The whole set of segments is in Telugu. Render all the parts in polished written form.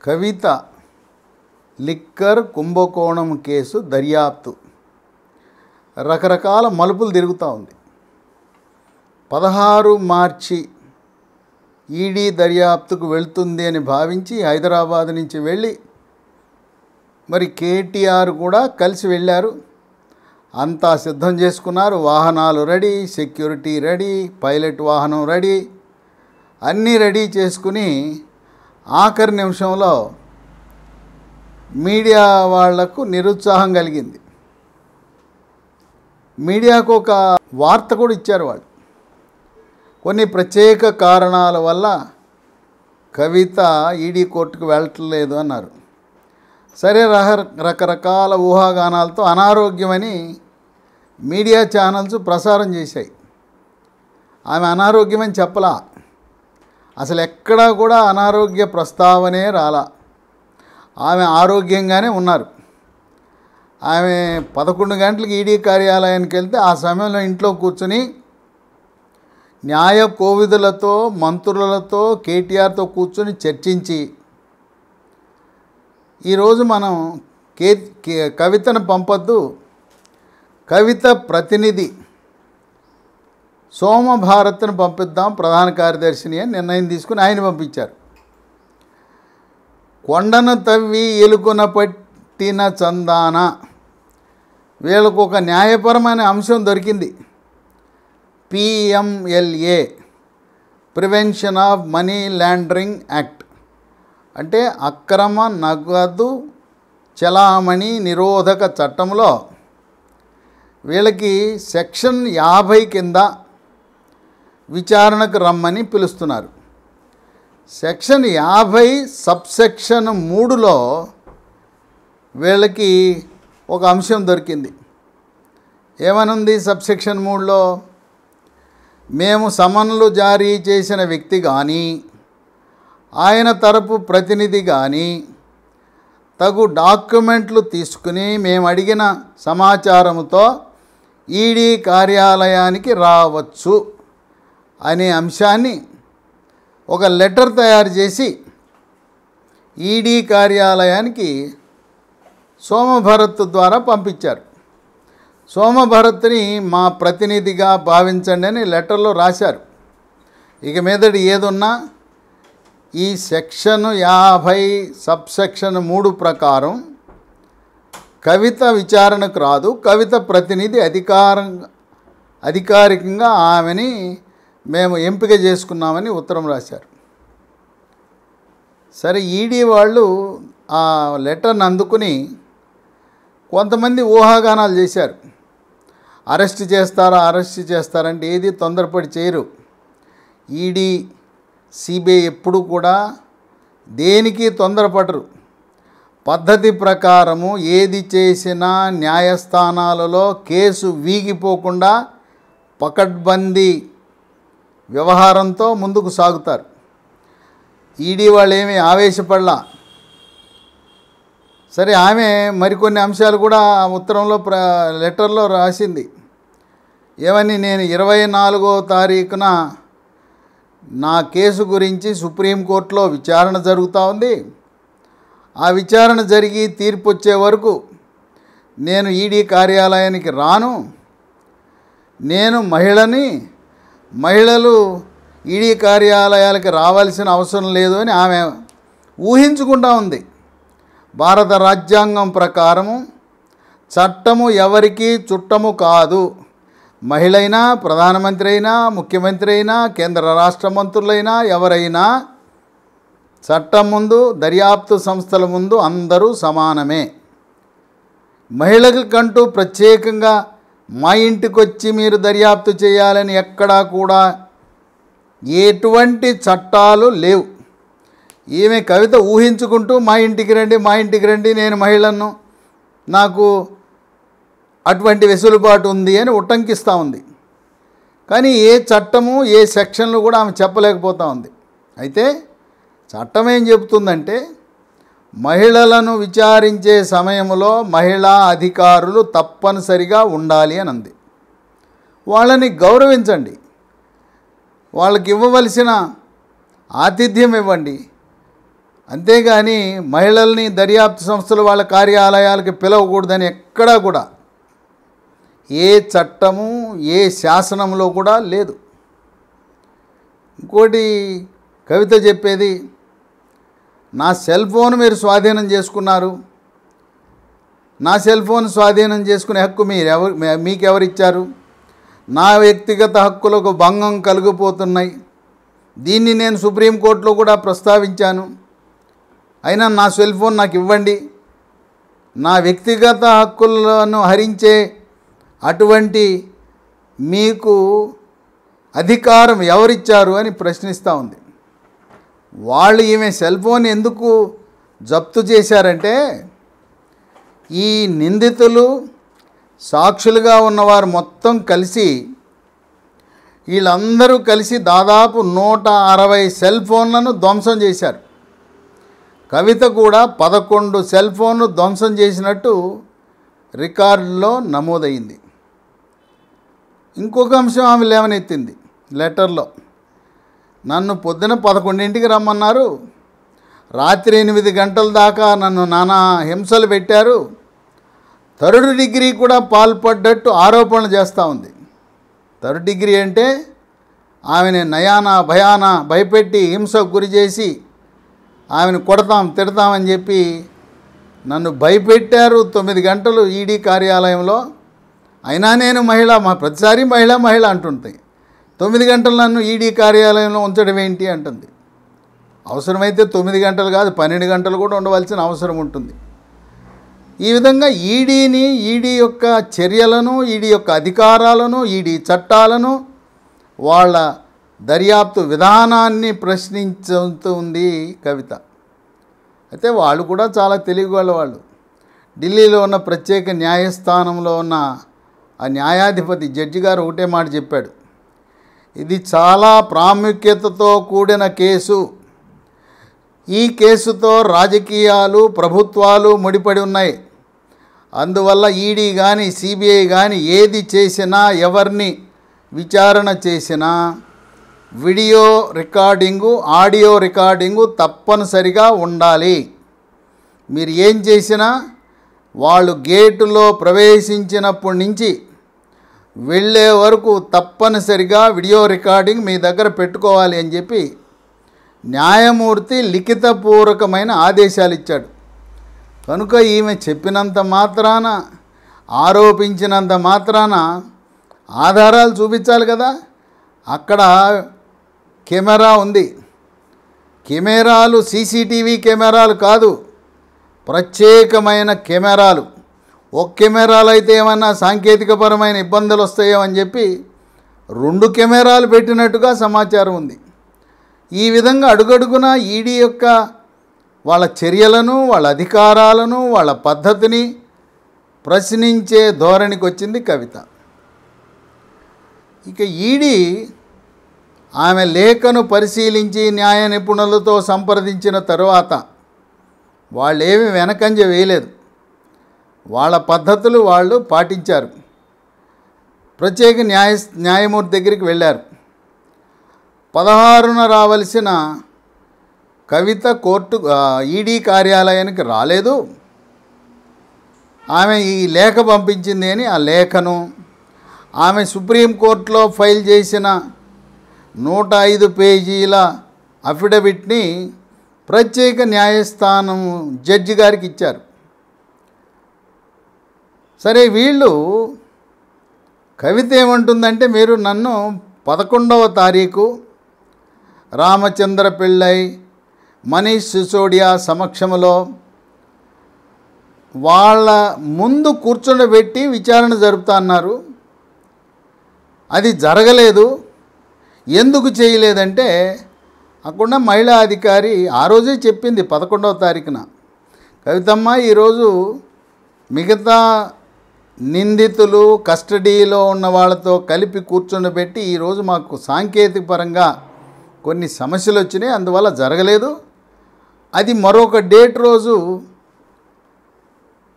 కవిత లిక్కర్ కుంభకోణం కేసు దర్యాప్తు రకరకాల మలుపులు తిరుగుతూ ఉంది. 16 మార్చి ఈడీ దర్యాప్తుకు వెళ్తుంది అని భావించి హైదరాబాద్ నుంచి వెళ్ళి మరి కేటీఆర్ కూడా కలిసి వెళ్ళారు. అంతా సిద్ధం చేసుకున్నారు. వాహనాలు రెడీ, సెక్యూరిటీ రెడీ, పైలట్ వాహనం రెడీ, అన్నీ రెడీ చేసుకుని ఆఖరి నిమిషంలో మీడియా వాళ్లకు నిరుత్సాహం కలిగింది. మీడియాకు ఒక వార్త కూడా ఇచ్చారు వాళ్ళు. కొన్ని ప్రత్యేక కారణాల వల్ల కవిత ఈడీ కోర్టుకు వెళ్ళట్లేదు అన్నారు. సరే, రకరకాల ఊహాగానాలతో అనారోగ్యమని మీడియా ఛానల్స్ ప్రసారం చేశాయి. ఆమె అనారోగ్యమని చెప్పలా, అసలు ఎక్కడా కూడా అనారోగ్య ప్రస్తావనే రాలా. ఆమె ఆరోగ్యంగానే ఉన్నారు. ఆమె 11 గంటలకు ఈడీ కార్యాలయానికి వెళ్తే ఆ సమయంలో ఇంట్లో కూర్చుని న్యాయ కోవిదులతో, మంత్రులతో, కేటీఆర్తో కూర్చొని చర్చించి ఈరోజు మనం కవితను పంపొద్దు, కవిత ప్రతినిధి సోమభారత్ను పంపిద్దాం ప్రధాన కార్యదర్శిని అని నిర్ణయం తీసుకుని ఆయన పంపించారు. కొండను తవ్వి ఎలుకన పట్టిన చందాన వీళ్ళకు ఒక న్యాయపరమైన అంశం దొరికింది. PMLA, prevention of money laundering act, అంటే అక్రమ నగదు చలామణి నిరోధక చట్టంలో వీళ్ళకి సెక్షన్ 50 కింద విచారణకు రమ్మని పిలుస్తున్నారు. సెక్షన్ 50 సబ్సెక్షన్ 3లో వీళ్ళకి ఒక అంశం దొరికింది. ఏమనుంది సబ్సెక్షన్ 3లో? మేము సమన్లు జారీ చేసిన వ్యక్తి కానీ ఆయన తరపు ప్రతినిధి కానీ తగు డాక్యుమెంట్లు తీసుకుని మేము అడిగిన సమాచారంతో ఈడీ కార్యాలయానికి రావచ్చు అనే అంశాన్ని ఒక లెటర్ తయారు చేసి ఈడీ కార్యాలయానికి సోమభరత్ ద్వారా పంపించారు. సోమభరత్ని మా ప్రతినిధిగా భావించండి అని లెటర్లో రాశారు. ఇక మీదటి ఏదున్నా ఈ సెక్షన్ 50 సబ్సెక్షన్ 3 ప్రకారం కవిత విచారణకు రాదు. కవిత ప్రతినిధి అధికారికంగా ఆమెని మేము ఎంపిక చేసుకున్నామని ఉత్తరం రాశారు. సరే, ఈడీ వాళ్ళు ఆ లెటర్ని అందుకుని కొంతమంది ఊహాగానాలు చేశారు. అరెస్ట్ చేస్తారంటే ఏది తొందరపడి చేయరు. ఈడీ, సిబిఐ ఎప్పుడు కూడా దేనికి తొందరపడరు. పద్ధతి ప్రకారము ఏది చేసినా న్యాయస్థానాలలో కేసు వీగిపోకుండా పకడ్బందీ వ్యవహారంతో ముందుకు సాగుతారు. ఈడీ వాళ్ళు ఏమీ ఆవేశపడలా. సరే, ఆమె మరికొన్ని అంశాలు కూడా ఉత్తరంలో లెటర్లో రాసింది. ఏమని? నేను 24వ తారీఖున నా కేసు గురించి సుప్రీంకోర్టులో విచారణ జరుగుతూ ఉంది. ఆ విచారణ జరిగి తీర్పు వచ్చే వరకు నేను ఈడీ కార్యాలయానికి రాను. నేను మహిళలు ఈడీ కార్యాలయాలకు రావాల్సిన అవసరం లేదు అని ఆమె ఊహించుకుంటూ ఉంది. భారత రాజ్యాంగం ప్రకారము చట్టము ఎవరికీ చుట్టము కాదు. మహిళైనా, ప్రధానమంత్రి అయినా, ముఖ్యమంత్రి అయినా, కేంద్ర రాష్ట్ర మంత్రులైనా ఎవరైనా చట్టం ముందు, దర్యాప్తు సంస్థల ముందు అందరూ సమానమే. మహిళలకంటూ ప్రత్యేకంగా మా ఇంటికి వచ్చి మీరు దర్యాప్తు చేయాలని ఎక్కడా కూడా ఎటువంటి చట్టాలు లేవు. ఈమె కవిత ఊహించుకుంటూ మా ఇంటికి రండి, నేను మహిళను, నాకు అటువంటి వెసులుబాటు ఉంది అని ఉటంకిస్తూ ఉంది. కానీ ఏ చట్టము, ఏ సెక్షన్లు కూడా ఆమె చెప్పలేకపోతూ ఉంది. అయితే చట్టం ఏం చెబుతుందంటే మహిళలను విచారించే సమయంలో మహిళా అధికారులు తప్పనిసరిగా ఉండాలి అని అంది. వాళ్ళని గౌరవించండి, వాళ్ళకి ఇవ్వవలసిన ఆతిథ్యం ఇవ్వండి, అంతేగాని మహిళల్ని దర్యాప్తు సంస్థలు వాళ్ళ కార్యాలయాలకి పిలవకూడదని ఎక్కడా కూడా ఏ చట్టము ఏ శాసనంలో కూడా లేదు. ఇంకోటి కవిత చెప్పేది, నా సెల్ ఫోన్ మీరు స్వాధీనం చేసుకున్నారు, నా సెల్ ఫోన్ స్వాధీనం చేసుకునే హక్కు మీకెవరిచ్చారు? నా వ్యక్తిగత హక్కులకు భంగం కలిగిపోతున్నాయి. దీన్ని నేను సుప్రీంకోర్టులో కూడా ప్రస్తావించాను. అయినా నా సెల్ ఫోన్ నాకు ఇవ్వండి. నా వ్యక్తిగత హక్కులను హరించే అటువంటి మీకు అధికారం ఎవరిచ్చారు అని ప్రశ్నిస్తూ ఉంది. వాళ్ళు ఈమె సెల్ ఫోన్ ఎందుకు జప్తు చేశారంటే, ఈ నిందితులు సాక్షులుగా ఉన్నవారు మొత్తం కలిసి వీళ్ళందరూ కలిసి దాదాపు 160 సెల్ ఫోన్లను ధ్వంసం చేశారు. కవిత కూడా 11 సెల్ ఫోన్లు ధ్వంసం చేసినట్టు రికార్డులో నమోదైంది. ఇంకొక అంశం ఆమె లేవనెత్తింది లెటర్లో, నన్ను పొద్దున 11ంటికి రమ్మన్నారు, రాత్రి 8 గంటల దాకా నన్ను నానా హింసలు పెట్టారు, 3rd డిగ్రీ కూడా పాల్పడ్డట్టు ఆరోపణలు చేస్తూ ఉంది. 3rd డిగ్రీ అంటే ఆమెని నయానా భయానా భయపెట్టి హింసకు గురి చేసి ఆమెను కొడతాం తిడతామని చెప్పి నన్ను భయపెట్టారు 9 గంటలు ఈడీ కార్యాలయంలో. అయినా నేను మహిళ, మా ప్రతిసారి మహిళ అంటుంటాయి. 9 గంటలు నన్ను ఈడీ కార్యాలయంలో ఉంచడం ఏంటి అంటుంది. అవసరమైతే 9 గంటలు కాదు 12 గంటలు కూడా ఉండవలసిన అవసరం ఉంటుంది. ఈ విధంగా ఈడీ యొక్క చర్యలను, ఈడీ యొక్క అధికారాలను, ఈడీ చట్టాలను, వాళ్ళ దర్యాప్తు విధానాన్ని ప్రశ్నించుతుంది కవిత. అయితే వాళ్ళు కూడా చాలా తెలివిగల వాళ్ళు. ఢిల్లీలో ఉన్న ప్రత్యేక న్యాయస్థానంలో ఉన్న ఆ న్యాయాధిపతి జడ్జి గారు ఒకటే మాట చెప్పాడు, ఇది చాలా ప్రాముఖ్యతతో కూడిన కేసు. ఈ కేసుతో రాజకీయాలు, ప్రభుత్వాలు ముడిపడి ఉన్నాయి. అందువల్ల ఈడీ కానీ సిబిఐ కానీ ఏది చేసినా, ఎవరిని విచారణ చేసినా వీడియో రికార్డింగు, ఆడియో రికార్డింగు తప్పనిసరిగా ఉండాలి. మీరు ఏం చేసినా వాళ్ళు గేటులో ప్రవేశించినప్పటి నుంచి వెళ్ళే వరకు తప్పనిసరిగా వీడియో రికార్డింగ్ మీ దగ్గర పెట్టుకోవాలి అని చెప్పి న్యాయమూర్తి లిఖితపూర్వకమైన ఆదేశాలు ఇచ్చాడు. కనుక ఈమె చెప్పినంత మాత్రాన, ఆరోపించినంత మాత్రాన ఆధారాలు చూపించాలి కదా. అక్కడ కెమెరా ఉంది. కెమెరాలు సీసీటీవీ కెమెరాలు కాదు, ప్రత్యేకమైన కెమెరాలు. ఒక కెమెరాలు అయితే ఏమన్నా సాంకేతికపరమైన ఇబ్బందులు వస్తాయో అని చెప్పి 2 కెమెరాలు పెట్టినట్టుగా సమాచారం ఉంది. ఈ విధంగా అడుగడుగున ఈడీ యొక్క వాళ్ళ చర్యలను, వాళ్ళ అధికారాలను, వాళ్ళ పద్ధతిని ప్రశ్నించే ధోరణికి వచ్చింది కవిత. ఇక ఈడీ ఆమె లేఖను పరిశీలించి న్యాయ నిపుణులతో సంప్రదించిన తరువాత వాళ్ళేమి వెనకంజ వేయలేదు. వాళ్ళ పద్ధతులు వాళ్ళు పాటించారు. ప్రత్యేక న్యాయమూర్తి దగ్గరికి వెళ్ళారు. 16న రావలసిన కవిత ఈడీ కార్యాలయానికి రాలేదు. ఆమె ఈ లేఖ పంపించింది అని ఆ లేఖను, ఆమె సుప్రీంకోర్టులో ఫైల్ చేసిన 105 పేజీల అఫిడవిట్ని ప్రత్యేక న్యాయస్థానం జడ్జి గారికి ఇచ్చారు. సరే, వీళ్ళు కవిత ఏమంటుందంటే, మీరు నన్ను 11వ తారీఖు రామచంద్ర పిళ్ళై, మనీష్ సిసోడియా సమక్షంలో వాళ్ళ ముందు కూర్చోబెట్టి విచారణ జరుపుతా అన్నారు. అది జరగలేదు. ఎందుకు చేయలేదంటే, అక్కడ మహిళా అధికారి ఆ రోజే చెప్పింది 11వ తారీఖున, కవితమ్మ ఈరోజు మిగతా నిందితులు కస్టడీలో ఉన్న వాళ్ళతో కలిపి కూర్చోబెట్టి ఈరోజు మాకు సాంకేతిక పరంగా కొన్ని సమస్యలు వచ్చినాయి, అందువల్ల జరగలేదు. అది మరొక డేట్ రోజు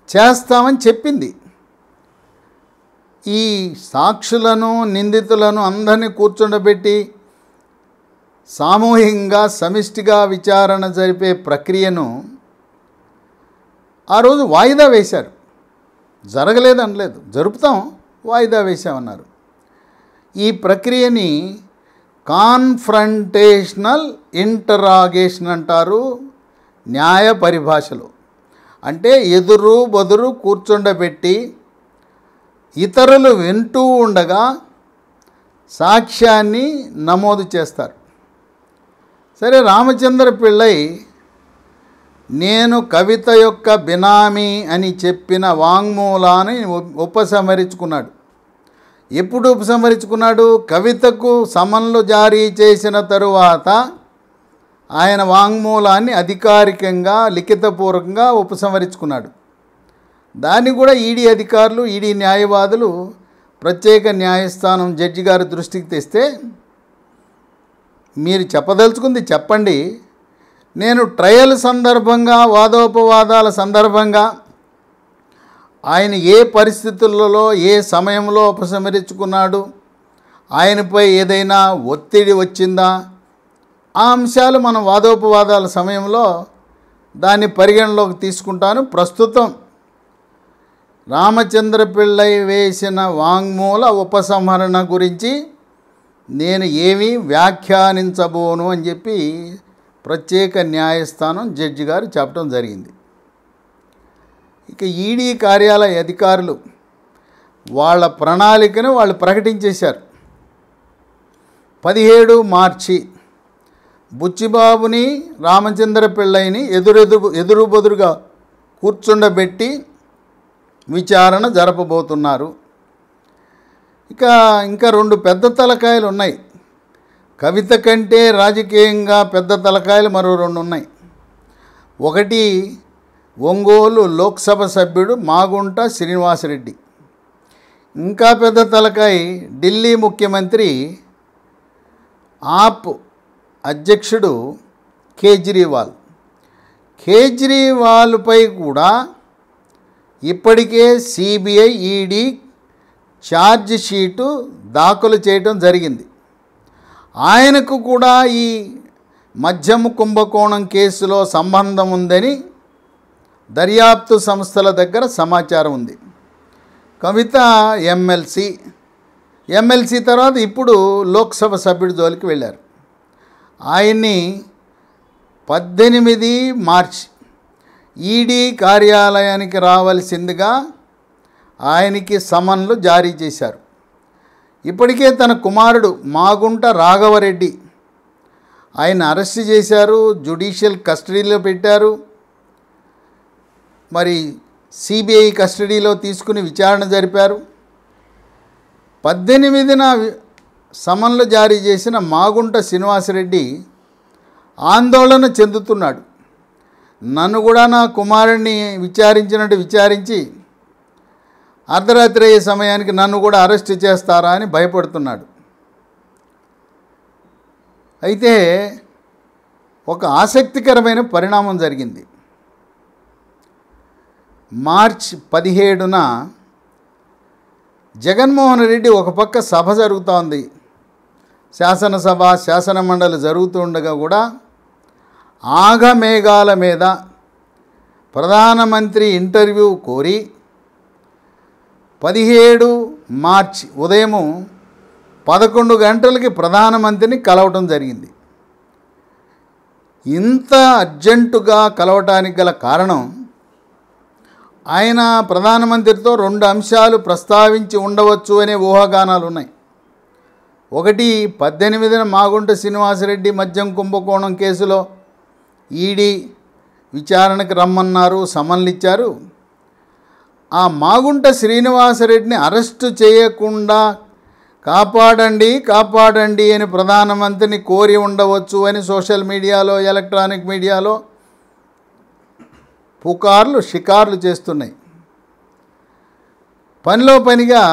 చేస్తామని చెప్పింది. ఈ సాక్షులను, నిందితులను అందరినీ కూర్చోబెట్టి సామూహికంగా సమిష్టిగా విచారణ జరిపే ప్రక్రియను ఆ రోజు వాయిదా వేశారు. జరగలేదనలేదు, జరుపుతాం, వాయిదా వేశామన్నారు. ఈ ప్రక్రియని కాన్ఫ్రంటేషనల్ ఇంటరాగేషన్ అంటారు న్యాయ పరిభాషలో. అంటే ఎదురు బదురు కూర్చుండబెట్టి ఇతరులు వింటూ ఉండగా సాక్ష్యాన్ని నమోదు చేస్తారు. సరే, రామచంద్ర పిళ్ళై నేను కవిత యొక్క బినామీ అని చెప్పిన వాంగ్మూలాన్ని ఉపసంహరించుకున్నాడు. ఎప్పుడు ఉపసంహరించుకున్నాడు? కవితకు సమన్లు జారీ చేసిన తరువాత ఆయన వాంగ్మూలాన్ని అధికారికంగా లిఖితపూర్వకంగా ఉపసంహరించుకున్నాడు. దాన్ని కూడా ఈడీ అధికారులు, ఈడీ న్యాయవాదులు ప్రత్యేక న్యాయస్థానం జడ్జి గారి దృష్టికి తెస్తే, మీరు చెప్పదలుచుకుంది చెప్పండి, నేను ట్రయల్ సందర్భంగా వాదోపవాదాల సందర్భంగా ఆయన ఏ పరిస్థితులలో ఏ సమయంలో ఉపసంహరించుకున్నాడు, ఆయనపై ఏదైనా ఒత్తిడి వచ్చిందా, ఆ అంశాలు మనం వాదోపవాదాల సమయంలో దాన్ని పరిగణలోకి తీసుకుంటాను. ప్రస్తుతం రామచంద్ర పిళ్ళై వేసిన వాంగ్మూల ఉపసంహరణ గురించి నేను ఏమీ వ్యాఖ్యానించబోను అని చెప్పి ప్రత్యేక న్యాయస్థానం జడ్జి గారు చెప్పడం జరిగింది. ఇక ఈడీ కార్యాలయ అధికారులు వాళ్ళ ప్రణాళికను వాళ్ళు ప్రకటించేశారు. 17 మార్చి బుచ్చిబాబుని, రామచంద్ర పిళ్ళైని ఎదురుబెదురుగా కూర్చుండబెట్టి విచారణ జరపబోతున్నారు. ఇంకా 2 పెద్ద తలకాయలు ఉన్నాయి. కవిత కంటే రాజకీయంగా పెద్ద తలకాయలు మరో 2 ఉన్నాయి. ఒకటి ఒంగోలు లోక్సభ సభ్యుడు మాగుంట శ్రీనివాసరెడ్డి. ఇంకా పెద్ద తలకాయ ఢిల్లీ ముఖ్యమంత్రి ఆప్ అధ్యక్షుడు కేజ్రీవాల్. కేజ్రీవాల్పై కూడా ఇప్పటికే సిబిఐ, ఈడీ ఛార్జ్ షీటు దాఖలు చేయడం జరిగింది. ఆయనకు కూడా ఈ మద్యం కుంభకోణం కేసులో సంబంధం ఉందని దర్యాప్తు సంస్థల దగ్గర సమాచారం ఉంది. కవిత ఎమ్మెల్సీ తర్వాత ఇప్పుడు లోక్సభ సభ్యుడి జోలికి వెళ్ళారు. ఆయన్ని 18 మార్చి ఈడీ కార్యాలయానికి రావాల్సిందిగా ఆయనకి సమన్లు జారీ చేశారు. ఇప్పటికే తన కుమారుడు మాగుంట రాఘవరెడ్డి ఆయన అరెస్ట్ చేశారు, జ్యుడిషియల్ కస్టడీలో పెట్టారు. మరి సిబిఐ కస్టడీలో తీసుకుని విచారణ జరిపారు. 18న సమన్లు జారీ చేసిన మాగుంట శ్రీనివాసరెడ్డి ఆందోళన చెందుతున్నాడు. నన్ను కూడా నా కుమారుడిని విచారించినట్టు విచారించి అర్ధరాత్రి అయ్యే సమయానికి నన్ను కూడా అరెస్ట్ చేస్తారా అని భయపడుతున్నాడు. అయితే ఒక ఆసక్తికరమైన పరిణామం జరిగింది. మార్చి 17న జగన్మోహన్ రెడ్డి ఒక పక్క సభ జరుగుతోంది, శాసనసభ శాసనమండలి జరుగుతూ ఉండగా కూడా ఆగమేఘాల మీద ప్రధానమంత్రి ఇంటర్వ్యూ కోరి 17 మార్చి ఉదయం 11 గంటలకి ప్రధానమంత్రిని కలవటం జరిగింది. ఇంత అర్జెంటుగా కలవటానికి గల కారణం, ఆయన ప్రధానమంత్రితో 2 అంశాలు ప్రస్తావించి ఉండవచ్చు అనే ఊహాగానాలు ఉన్నాయి. ఒకటి, 18న మాగుంట శ్రీనివాసరెడ్డి మద్యం కుంభకోణం కేసులో ఈడీ విచారణకు రమ్మన్నారు, సమన్లు ఇచ్చారు. ఆ మాగుంట శ్రీనివాసరెడ్డిని అరెస్టు చేయకుండా కాపాడండి అని ప్రధానమంత్రిని కోరి ఉండవచ్చు అని సోషల్ మీడియాలో, ఎలక్ట్రానిక్ మీడియాలో పుకార్లు షికార్లు చేస్తున్నాయి. పనిలో పనిగా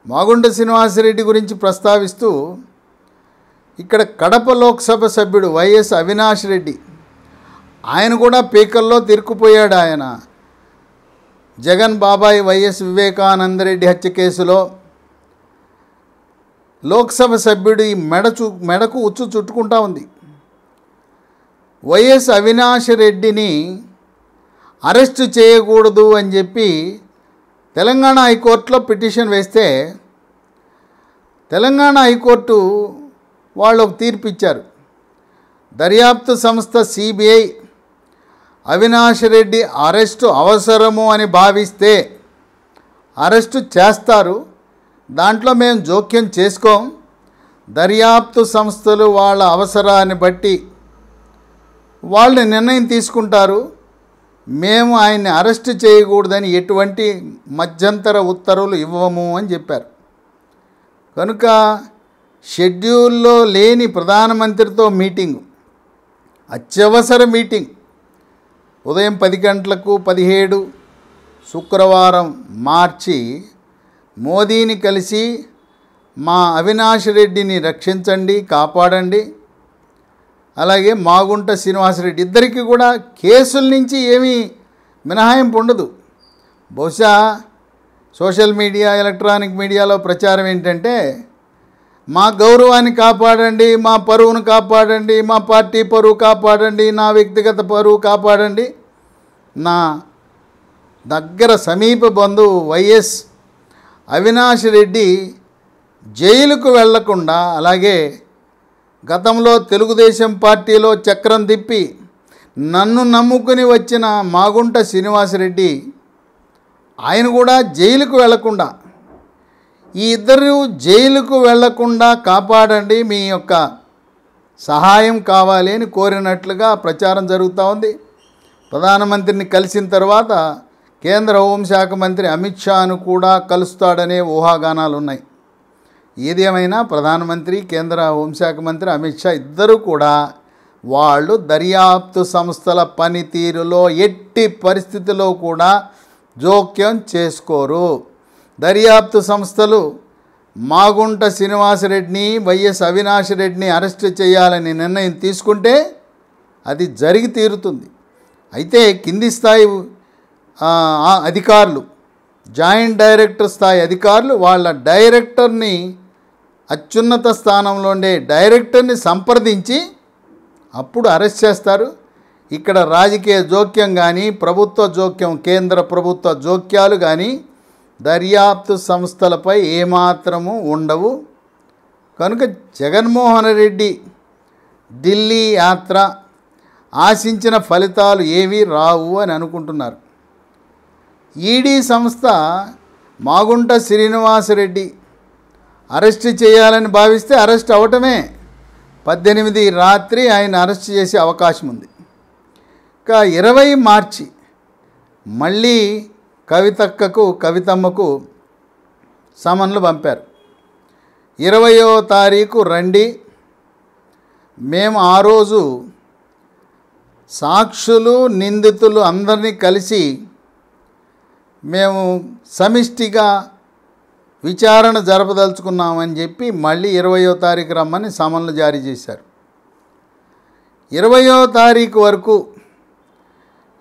మాగుంట శ్రీనివాసరెడ్డి గురించి ప్రస్తావిస్తూ ఇక్కడ కడప లోక్సభ సభ్యుడు వైఎస్ అవినాష్ రెడ్డి, ఆయన కూడా పీకల్లో తిరుక్కుపోయాడు. ఆయన జగన్ బాబాయ్ వైఎస్ వివేకానందరెడ్డి హత్య కేసులో లోక్సభ సభ్యుడి మెడకు ఉచ్చు చుట్టుకుంటా ఉంది. వైఎస్ అవినాష్ రెడ్డిని అరెస్టు చేయకూడదు అని చెప్పి తెలంగాణ హైకోర్టులో పిటిషన్ వేస్తే తెలంగాణ హైకోర్టు వాళ్ళు ఒక తీర్పు ఇచ్చారు. దర్యాప్తు సంస్థ సిబిఐ అవినాష్ రెడ్డి అరెస్టు అవసరము అని భావిస్తే అరెస్టు చేస్తారు, దాంట్లో మేము జోక్యం చేసుకోం. దర్యాప్తు సంస్థలు వాళ్ళ అవసరాన్ని బట్టి వాళ్ళు నిర్ణయం తీసుకుంటారు. మేము ఆయన్ని అరెస్టు చేయకూడదని ఎటువంటి మధ్యంతర ఉత్తర్వులు ఇవ్వము అని చెప్పారు. కనుక షెడ్యూల్లో లేని ప్రధానమంత్రితో మీటింగు, అత్యవసర మీటింగ్ ఉదయం 10 గంటలకు 17 శుక్రవారం మార్చి మోదీని కలిసి మా అవినాష్ రెడ్డిని రక్షించండి, కాపాడండి, అలాగే మాగుంట శ్రీనివాసరెడ్డి ఇద్దరికి కూడా కేసుల నుంచి ఏమీ మినహాయింపు ఉండదు. బహుశా సోషల్ మీడియా ఎలక్ట్రానిక్ మీడియాలో ప్రచారం ఏంటంటే మా గౌరవాన్ని కాపాడండి, మా పరువును కాపాడండి, మా పార్టీ పరువు కాపాడండి, నా వ్యక్తిగత పరువు కాపాడండి. నా దగ్గర సమీప బంధువు వైఎస్ అవినాష్ రెడ్డి జైలుకు వెళ్లకుండా, అలాగే గతంలో తెలుగుదేశం పార్టీలో చక్రం తిప్పి నన్ను నమ్ముకుని వచ్చిన మాగుంట శ్రీనివాసరెడ్డి ఆయన కూడా జైలుకు వెళ్లకుండా, ఈ ఇద్దరు జైలుకు వెళ్లకుండా కాపాడండి, మీ యొక్క సహాయం కావాలి అని కోరినట్లుగా ప్రచారం జరుగుతూ ఉంది. ప్రధానమంత్రిని కలిసిన తర్వాత కేంద్ర హోంశాఖ మంత్రి అమిత్ షాను కూడా కలుస్తాడనే ఊహాగానాలు ఉన్నాయి. ఏదేమైనా ప్రధానమంత్రి, కేంద్ర హోంశాఖ మంత్రి అమిత్ షా ఇద్దరు కూడా వాళ్ళు దర్యాప్తు సంస్థల పనితీరులో ఎట్టి పరిస్థితిలో కూడా జోక్యం చేసుకోరు. దర్యాప్తు సంస్థలు మాగుంట శ్రీనివాసరెడ్డిని, వైఎస్ అవినాష్ రెడ్డిని అరెస్టు చేయాలని నిర్ణయం తీసుకుంటే అది జరిగి తీరుతుంది. అయితే కింది స్థాయి అధికారులు, జాయింట్ డైరెక్టర్ స్థాయి అధికారులు వాళ్ళ డైరెక్టర్ని, అత్యున్నత స్థానంలో ఉండే డైరెక్టర్ని సంప్రదించి అప్పుడు అరెస్ట్ చేస్తారు. ఇక్కడ రాజకీయ జోక్యం కానీ, ప్రభుత్వ జోక్యం, కేంద్ర ప్రభుత్వ జోక్యాలు కానీ దర్యాప్తు సంస్థలపై ఏమాత్రము ఉండవు. కనుక జగన్మోహన్ రెడ్డి ఢిల్లీ యాత్ర ఆశించిన ఫలితాలు ఏవీ రావు అని అనుకుంటున్నారు. ఈడీ సంస్థ మాగుంట శ్రీనివాసరెడ్డి అరెస్ట్ చేయాలని భావిస్తే అరెస్ట్ అవటమే. 18 రాత్రి ఆయన అరెస్ట్ చేసే అవకాశం ఉంది. ఇంకా 20 మార్చి మళ్ళీ కవితమ్మకు సమన్లు పంపారు. 20వ తారీఖు రండి, మేము ఆ రోజు సాక్షులు, నిందితులు అందరినీ కలిసి మేము సమిష్టిగా విచారణ జరపదలుచుకున్నామని చెప్పి మళ్ళీ 20వ తారీఖు రమ్మని సమన్లు జారీ చేశారు. 20వ తారీఖు వరకు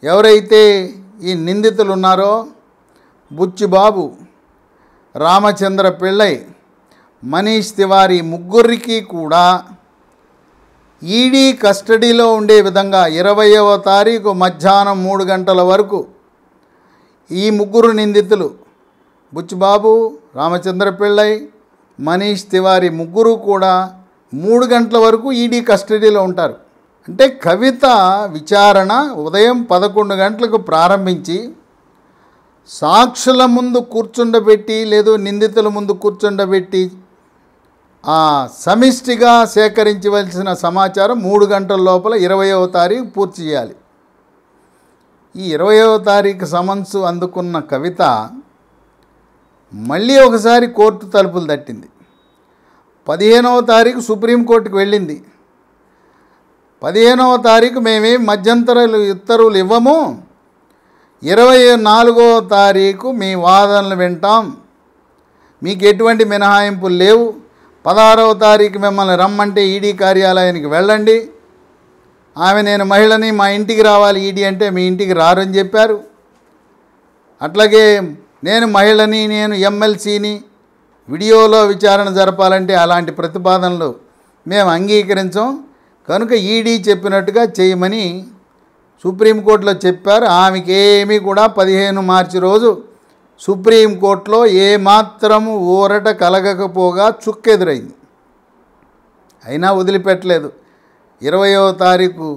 ఎవరైతే ఈ నిందితులు ఉన్నారో బుచ్చిబాబు, రామచంద్ర పిళ్ళై, మనీష్ తివారీ ముగ్గురికి కూడా ఈడీ కస్టడీలో ఉండే విధంగా 20వ తారీఖు మధ్యాహ్నం 3 గంటల వరకు ఈ ముగ్గురు నిందితులు బుచ్చిబాబు, రామచంద్ర పిళ్ళై, మనీష్ తివారీ ముగ్గురు కూడా 3 గంటల వరకు ఈడీ కస్టడీలో ఉంటారు. అంటే కవిత విచారణ ఉదయం 11 గంటలకు ప్రారంభించి సాక్షుల ముందు కూర్చుండబెట్టి లేదు నిందితుల ముందు కూర్చుండబెట్టి సమిష్టిగా సేకరించవలసిన సమాచారం 3 గంటల లోపల 20వ తారీఖు పూర్తి చేయాలి. ఈ 20వ తారీఖు సమన్సు అందుకున్న కవిత మళ్ళీ ఒకసారి కోర్టు తలుపులు తట్టింది. 15వ తారీఖు సుప్రీంకోర్టుకు వెళ్ళింది. 15వ తారీఖు మేమేం మధ్యంతరాలు ఉత్తర్వులు ఇవ్వము, 24వ తారీఖు మీ వాదనలు వింటాం, మీకు ఎటువంటి మినహాయింపులు లేవు, 16వ తారీఖు మిమ్మల్ని రమ్మంటే ఈడీ కార్యాలయానికి వెళ్ళండి, ఆమె నేను మహిళని మా ఇంటికి రావాలి ఈడీ అంటే మీ ఇంటికి రారని చెప్పారు. అట్లాగే నేను మహిళని, నేను ఎమ్మెల్సీని, వీడియోలో విచారణ జరపాలంటే అలాంటి ప్రతిపాదనలు మేము అంగీకరించం, కనుక ఈడీ చెప్పినట్టుగా చేయమని సుప్రీంకోర్టులో చెప్పారు. ఆమెకి ఏమీ కూడా 15 మార్చి రోజు సుప్రీంకోర్టులో ఏమాత్రము ఊరట కలగకపోగా చుక్కెదురైంది. అయినా వదిలిపెట్టలేదు. 20వ తారీఖు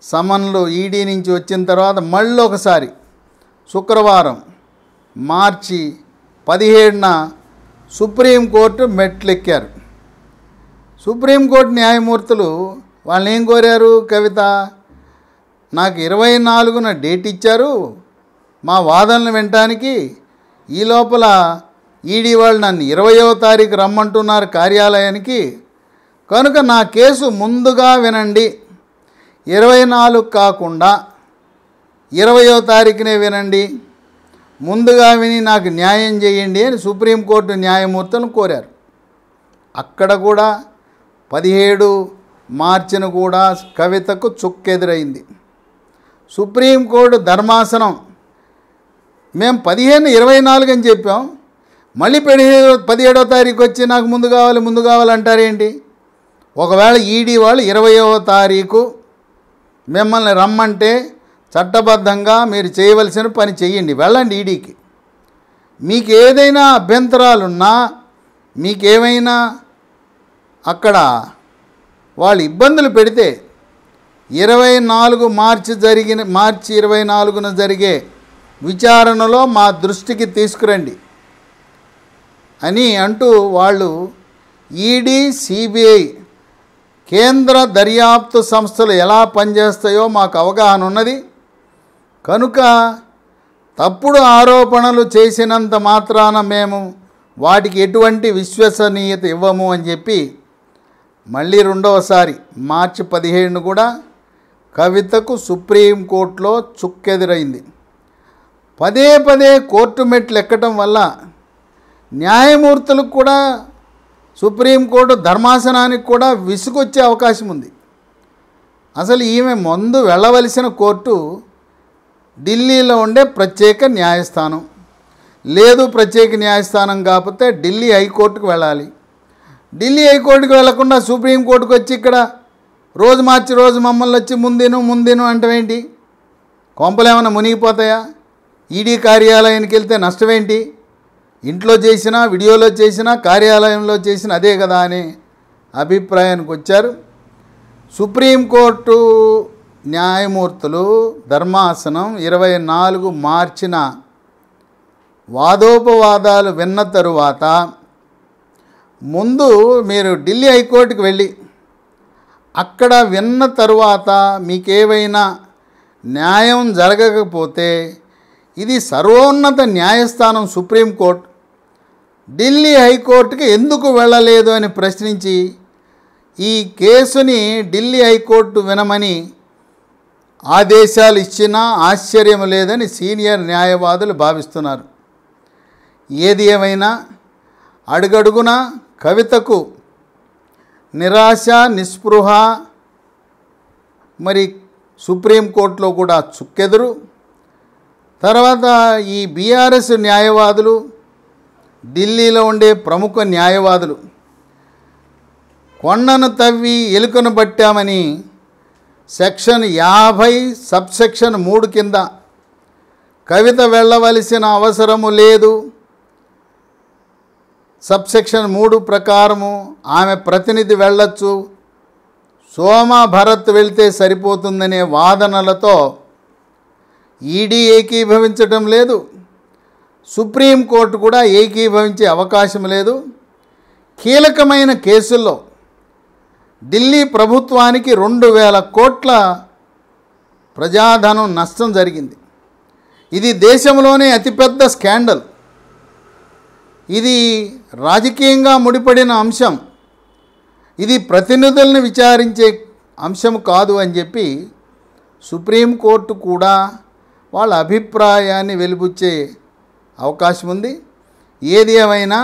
సమన్లు ఈడీ నుంచి వచ్చిన తర్వాత మళ్ళీ ఒకసారి శుక్రవారం మార్చి 17న సుప్రీంకోర్టు మెట్లెక్కారు. సుప్రీంకోర్టు న్యాయమూర్తులు వాళ్ళని ఏం కోరారు? కవిత, నాకు 24న డేట్ ఇచ్చారు మా వాదనలు వినటానికి, ఈ లోపల ఈడీ వాళ్ళు నన్ను 20వ తారీఖు రమ్మంటున్నారు కార్యాలయానికి, కనుక నా కేసు ముందుగా వినండి, 24 కాకుండా 20వ తారీఖునే వినండి, ముందుగా విని నాకు న్యాయం చేయండి అని సుప్రీంకోర్టు న్యాయమూర్తులను కోరారు. అక్కడ కూడా 17 మార్చిన కూడా కవితకు చుక్కెదురైంది. సుప్రీంకోర్టు ధర్మాసనం మేము 15/24 అని చెప్పాం, మళ్ళీ 17వ తారీఖు వచ్చి నాకు ముందు కావాలంటారేంటి? ఒకవేళ ఈడీ వాళ్ళు 20వ తారీఖు మిమ్మల్ని రమ్మంటే చట్టబద్ధంగా మీరు చేయవలసిన పని చెయ్యండి, వెళ్ళండి ఈడీకి. మీకు ఏదైనా అభ్యంతరాలున్నా, మీకేమైనా అక్కడ వాళ్ళు ఇబ్బందులు పెడితే 24 మార్చి 24న జరిగే విచారణలో మా దృష్టికి తీసుకురండి అని అంటూ వాళ్ళు ఈడీ, సిబిఐ కేంద్ర దర్యాప్తు సంస్థలు ఎలా పనిచేస్తాయో మాకు అవగాహన ఉన్నది, కనుక తప్పుడు ఆరోపణలు చేసినంత మాత్రాన మేము వాటికి ఎటువంటి విశ్వసనీయత ఇవ్వము అని చెప్పి మళ్ళీ రెండవసారి మార్చి 17న కూడా కవితకు సుప్రీంకోర్టులో చుక్కెదురైంది. పదే కోర్టు మెట్లు ఎక్కడం వల్ల న్యాయమూర్తులకు కూడా సుప్రీంకోర్టు ధర్మాసనానికి కూడా విసుగొచ్చే అవకాశం ఉంది. అసలు ఈమె ముందు వెళ్ళవలసిన కోర్టు ఢిల్లీలో ఉండే ప్రత్యేక న్యాయస్థానం, లేదు ప్రత్యేక న్యాయస్థానం కాకపోతే ఢిల్లీ హైకోర్టుకు వెళ్ళాలి. ఢిల్లీ హైకోర్టుకు వెళ్లకుండా సుప్రీంకోర్టుకు వచ్చి ఇక్కడ రోజు మార్చి రోజు మమ్మల్ని వచ్చి ముందిను అంటవేంటి? కొంపలు ఏమైనా మునిగిపోతాయా? ఈడీ కార్యాలయానికి వెళ్తే నష్టమేంటి? ఇంట్లో చేసినా, వీడియోలో చేసినా, కార్యాలయంలో చేసినా అదే కదా అనే అభిప్రాయానికి వచ్చారు. సుప్రీంకోర్టు న్యాయమూర్తులు ధర్మాసనం 24 మార్చిన వాదోపవాదాలు విన్న తరువాత ముందు మీరు ఢిల్లీ హైకోర్టుకు వెళ్ళి అక్కడ విన్న తరువాత మీకేవైనా న్యాయం జరగకపోతే ఇది సర్వోన్నత న్యాయస్థానం సుప్రీంకోర్టు ఢిల్లీ హైకోర్టుకి ఎందుకు వెళ్ళలేదు అని ప్రశ్నించి ఈ కేసుని ఢిల్లీ హైకోర్టు వినమని ఆదేశాలు ఇచ్చినా ఆశ్చర్యం లేదని సీనియర్ న్యాయవాదులు భావిస్తున్నారు. ఏది ఏమైనా అడుగడుగున కవితకు నిరాశ, నిస్పృహ, మరి సుప్రీంకోర్టులో కూడా చుక్కెదురు. తర్వాత ఈ బీఆర్ఎస్ న్యాయవాదులు, ఢిల్లీలో ఉండే ప్రముఖ న్యాయవాదులు కొండను తవ్వి ఎలుకను పట్టామని సెక్షన్ 50 సబ్సెక్షన్ 3 కింద కవిత వెళ్ళవలసిన అవసరము లేదు, సబ్సెక్షన్ 3 ప్రకారము ఆమె ప్రతినిధి వెళ్ళొచ్చు, సోమా భరత్ వెళ్తే సరిపోతుందనే వాదనలతో ఈడీ ఏకీభవించటం లేదు, సుప్రీంకోర్టు కూడా ఏకీభవించే అవకాశం లేదు. కీలకమైన కేసుల్లో ఢిల్లీ ప్రభుత్వానికి 2000 కోట్ల ప్రజాధనం నష్టం జరిగింది. ఇది దేశంలోనే అతిపెద్ద స్కాండల్. ఇది రాజకీయంగా ముడిపడిన అంశం, ఇది ప్రతినిధులను విచారించే అంశం కాదు అని చెప్పి సుప్రీంకోర్టు కూడా వాళ్ళ అభిప్రాయాన్ని వెలిబుచ్చే అవకాశం ఉంది. ఏది ఏమైనా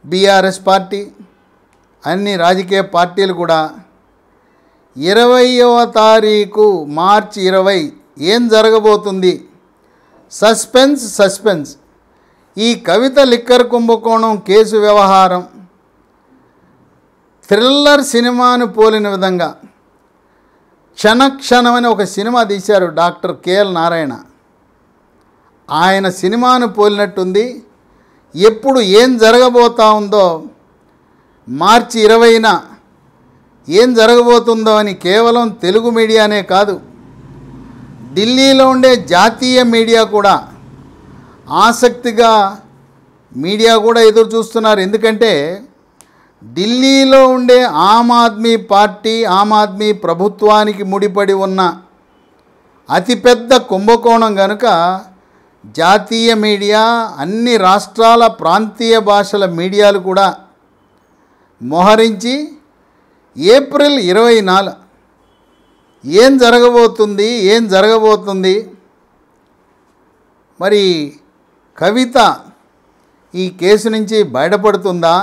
బీఆర్ఎస్ పార్టీ, అన్ని రాజకీయ పార్టీలు కూడా 20వ తారీఖు మార్చి 20 ఏం జరగబోతుంది, సస్పెన్స్. ఈ కవిత లిక్కర్ కుంభకోణం కేసు వ్యవహారం థ్రిల్లర్ సినిమాను పోలిన విధంగా క్షణక్షణమని ఒక సినిమా తీశారు డాక్టర్ కేఎల్ నారాయణ. ఆయన సినిమాను పోలినట్టుంది. ఎప్పుడు ఏం జరగబోతా ఉందో, మార్చి 20న ఏం జరగబోతుందో అని కేవలం తెలుగు మీడియానే కాదు, ఢిల్లీలో ఉండే జాతీయ మీడియా కూడా ఆసక్తిగా ఎదురు చూస్తున్నారు. ఎందుకంటే ఢిల్లీలో ఉండే ఆమ్ ఆద్మీ ప్రభుత్వానికి ముడిపడి ఉన్న అతిపెద్ద కుంభకోణం కనుక జాతీయ మీడియా, అన్ని రాష్ట్రాల ప్రాంతీయ భాషల మీడియాలు కూడా మోహరించి ఏప్రిల్ 24 ఏం జరగబోతుంది, మరి కవిత ఈ కేసు నుంచి బయటపడుతుందా,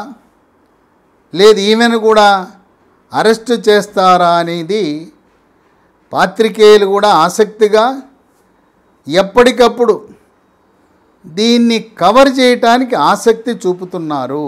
లేదు ఈమెను కూడా అరెస్టు చేస్తారా అనేది పాత్రికేయులు కూడా ఆసక్తిగా ఎప్పటికప్పుడు దీన్ని కవర్ చేయటానికి ఆసక్తి చూపుతున్నారు.